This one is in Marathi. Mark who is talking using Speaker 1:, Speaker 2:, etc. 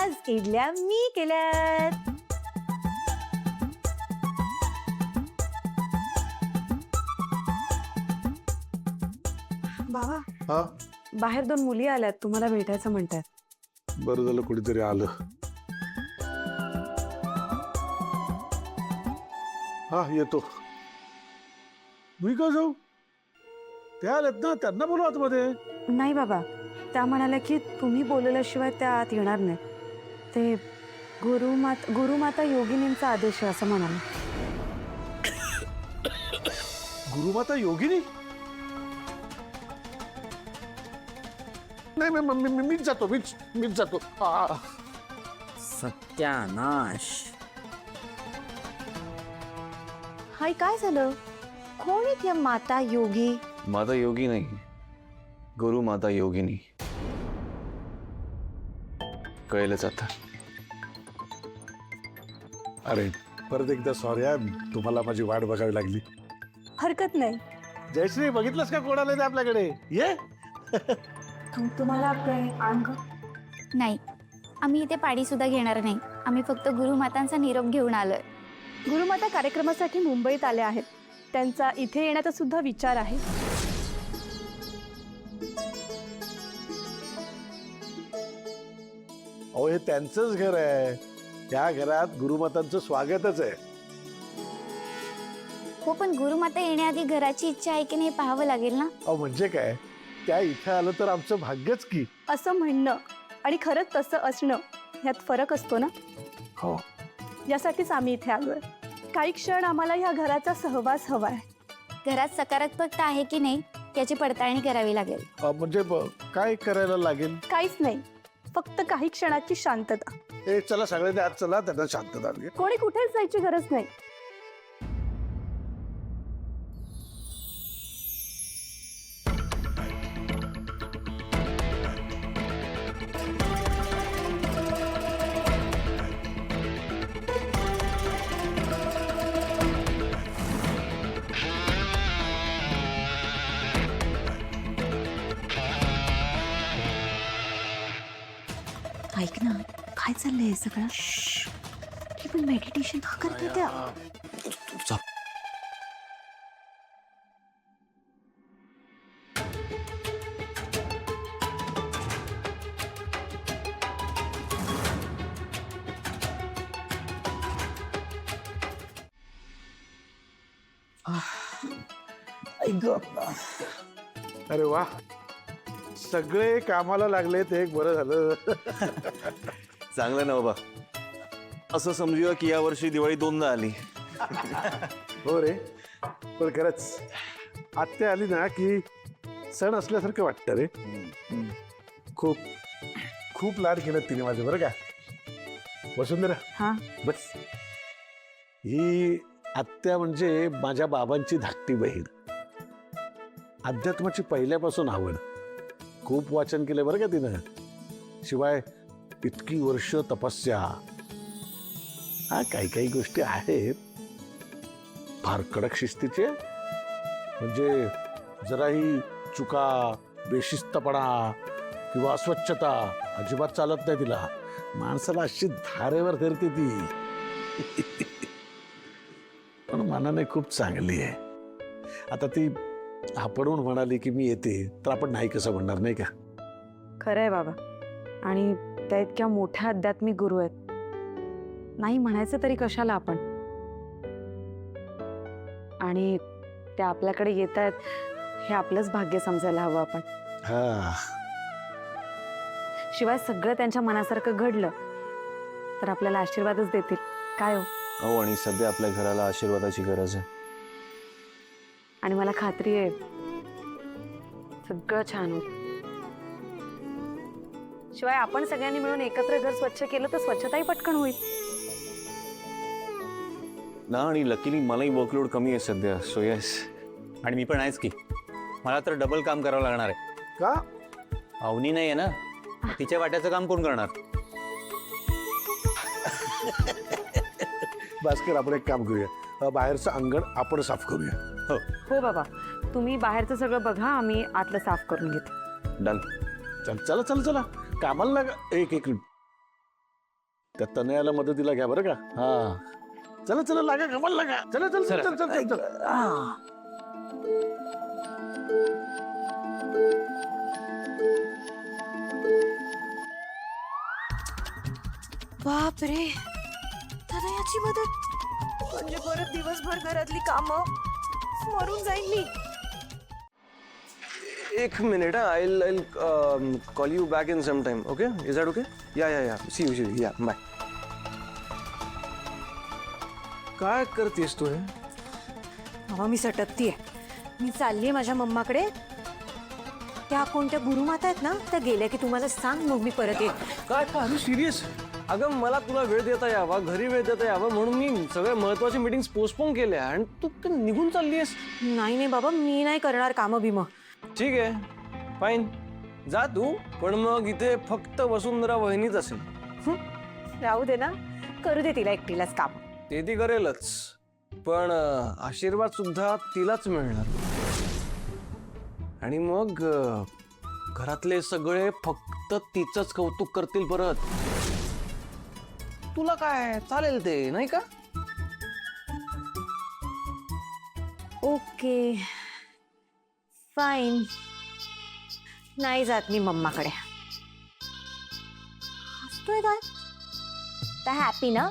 Speaker 1: आज इडल्या मी केल्यात. बाबा,
Speaker 2: हा,
Speaker 1: बाहेर 2 मुली आल्यात, तुम्हाला भेटायचं म्हणतात.
Speaker 2: बरं झालं कुणीतरी आलं. हा, येतो. मी का जाऊ? त्या आल्यात ना, त्यांना बोलू आतमध्ये.
Speaker 1: नाही बाबा, त्या म्हणाल्या की तुम्ही बोलवल्याशिवाय त्या आत येणार नाही. ते गुरुमाता योगिनींचा आदेश आहे असं म्हणाले.
Speaker 2: गुरुमाता योगिनी? नाही मीच जातो. मीच जातो.
Speaker 3: सत्यानाश.
Speaker 1: हाय, काय झालं? कोण आहेत या माता योगी?
Speaker 3: माता योगी नाही, गुरु माता योगिनी. कळलंच आता.
Speaker 2: अरे परत एकदा सॉरी, तुम्हाला माझी वाट बघावी लागली.
Speaker 1: हरकत नाही.
Speaker 2: जयश्री, बघितलंस का कोण आलंय ते आपल्याकडे? ये.
Speaker 1: तुम्हाला अंग
Speaker 4: नाही, आम्ही इथे पाडी सुद्धा घेणार नाही. आम्ही फक्त गुरुमातांचा निरोप घेऊन आलोय.
Speaker 1: गुरुमाता कार्यक्रमासाठी मुंबईत आल्या आहेत. त्यांचा इथे येण्याचा सुद्धा विचार आहे.
Speaker 2: अहो, हे त्यांचंच घर आहे. त्या घरात गुरुमातांचं स्वागतच आहे.
Speaker 4: हो, पण गुरुमाता येण्याआधी घराची इच्छा आहे की नाही पाहावं लागेल ना.
Speaker 2: अहो म्हणजे काय, त्या इथं आलं तर आमचं भाग्यच की.
Speaker 1: असं म्हणणं आणि खरंच तसं असणं ह्यात फरक असतो ना.
Speaker 2: हो,
Speaker 1: यासाठीच आम्ही इथे आलोय. काही क्षण आम्हाला ह्या घराचा सहवास हवाय.
Speaker 4: घरात सकारात्मकता आहे की नाही याची पडताळणी करावी लागेल.
Speaker 2: म्हणजे काय करायला लागेल?
Speaker 1: काहीच नाही, फक्त काही क्षणाची शांतता.
Speaker 2: ए, चला सगळ्यांनी आत चला, त्यांना शांतता घे.
Speaker 1: कोणी कुठेच जायची गरज नाही.
Speaker 5: ऐक ना, काय चाललंय सगळं? ही पण मेडिटेशन का करते त्या?
Speaker 2: अरे वा, सगळे कामाला लागले, ते एक बरं झालं.
Speaker 3: चांगलं ना बाबा. असं समजूया की या वर्षी दिवाळी 2दा आली.
Speaker 2: हो रे, पण खरंच आत्या आली ना की सण असल्यासारखं वाटतं रे. खूप खूप लाड केलं तिने माझे, बरं का वसुंधरा.
Speaker 1: हा,
Speaker 2: बस, ही आत्या म्हणजे माझ्या बाबांची धाकटी बहीण. अध्यात्माची पहिल्यापासून आवड. खूप वाचन केलंय बरं का तिनं. शिवाय इतकी वर्ष तपस्या. हा, काही काही गोष्टी आहेत फार कडक शिस्तीचे. म्हणजे जराही चुका, बेशिस्तपणा किंवा अस्वच्छता अजिबात चालत नाही तिला. माणसाला अशी धारेवर धरते ती. पण मनाने खूप चांगली आहे. आता ती आपणहून म्हणाली की मी येते, तर आपण नाही कसं म्हणणार, नाही का?
Speaker 1: खरंय बाबा. आणि त्या इतक्या मोठ्या आध्यात्मिक गुरु आहेत. नाही म्हणायचं तरी कशाला आपण. आणि त्या आपल्याकडे येत आहेत हे आपलंच भाग्य समजायला हवं आपण.
Speaker 2: हा,
Speaker 1: शिवाय सगळं त्यांच्या मनासारखं घडलं तर आपल्याला आशीर्वादच देतील. काय हो?
Speaker 3: हो, आणि सध्या आपल्या घराला आशीर्वादाची गरज आहे.
Speaker 1: आणि मला खात्री आहे सगळं छान होईल. शिवाय आपण सगळ्यांनी मिळून एकत्र घर स्वच्छ केलं तर स्वच्छताही पटकन होईल
Speaker 3: ना. आणि लकीली मलाही वर्कलोड कमी आहे सध्या. So yes. आणि मी पण आहेच की. मला तर डबल काम करावं लागणार आहे.
Speaker 2: का?
Speaker 3: अवनी नाही आहे ना, तिच्या वाट्याचं काम कोण करणार?
Speaker 2: भास्कर, आपण एक काम करूया, बाहेरचं अंगण आपण साफ करूया.
Speaker 3: हो
Speaker 1: हो बाबा, तुम्ही बाहेरचं सगळं बघा, आम्ही आतलं साफ करून घेते.
Speaker 3: डन.
Speaker 2: चला चला चला, कामाला लागा. एक एक त्या तनयाला मदतीला घ्या बरं का. हा चला चला लागा कामाला लागा. चला चल चल चल चल चल.
Speaker 5: बाप रे, तनयाची मदत म्हणजे परत दिवसभर घरातली कामं मरून जाईल मी.
Speaker 6: एक minute. I call you back in some time. Okay, is that okay? Yeah see you yeah bye. काय करतेस तू हे?
Speaker 5: बाबा मी सटकतीये. मी चाललीये माझ्या मम्माकडे. त्या कोणत्या गुरुमाता आहेत ना, त्या गेल्या की तुम्हाला सांग, मग मी परत येईन.
Speaker 6: काय काय सिरियस? अगं मला तुला वेळ देता यावा, घरी वेळ देता यावा म्हणून मी सगळ्या महत्वाच्या मीटिंग्स पोस्टपोन केल्या आणि तू निघून चालली आहेस.
Speaker 5: नाही नाही बाबा, मी नाही करणार कामं बिमं.
Speaker 6: ठीक आहे, फाईन, जा तू. पण मग इथे फक्त वसुंधरा वहिनीच असेल.
Speaker 5: राहू दे ना, करू दे तिला एकटीलाच काम.
Speaker 6: ते ती करेलच, पण आशीर्वाद सुद्धा तिलाच मिळणार. आणि मग घरातले सगळे फक्त तिचंच कौतुक करतील परत. तुला काय चालेल ते, नाही का?
Speaker 5: ओके फाईन, नाही जात मी मम्माकडे. हसतोय काय? तर हॅपी ना?